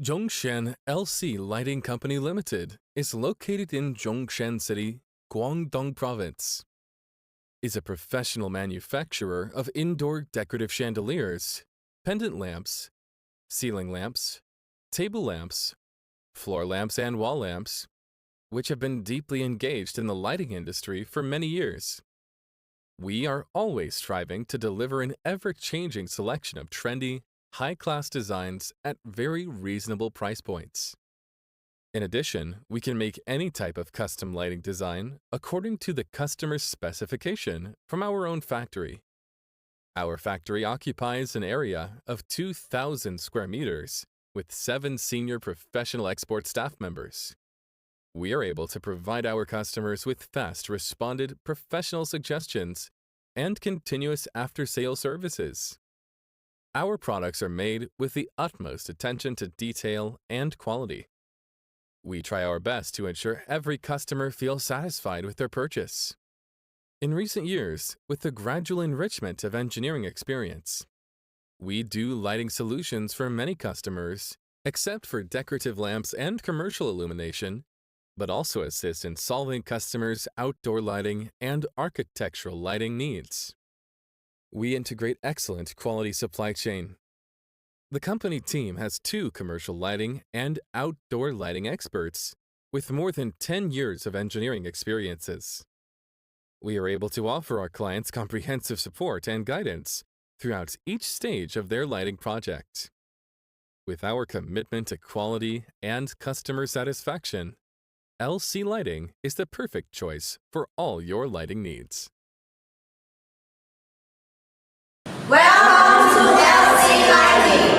Zhongshan LC Lighting Company Limited is located in Zhongshan City, Guangdong Province. Is a professional manufacturer of indoor decorative chandeliers, pendant lamps, ceiling lamps, table lamps, floor lamps, and wall lamps, which have been deeply engaged in the lighting industry for many years. We are always striving to deliver an ever-changing selection of trendy, high-class designs at very reasonable price points. In addition, we can make any type of custom lighting design according to the customer's specification from our own factory. Our factory occupies an area of 2,000 square meters with 7 senior professional export staff members. We are able to provide our customers with fast responded professional suggestions and continuous after-sale services. Our products are made with the utmost attention to detail and quality. We try our best to ensure every customer feels satisfied with their purchase. In recent years, with the gradual enrichment of engineering experience, we do lighting solutions for many customers, except for decorative lamps and commercial illumination, but also assist in solving customers' outdoor lighting and architectural lighting needs. We integrate excellent quality supply chain. The company team has 2 commercial lighting and outdoor lighting experts with more than 10 years of engineering experiences. We are able to offer our clients comprehensive support and guidance throughout each stage of their lighting project. With our commitment to quality and customer satisfaction, LC Lighting is the perfect choice for all your lighting needs. Welcome to LC Lighting.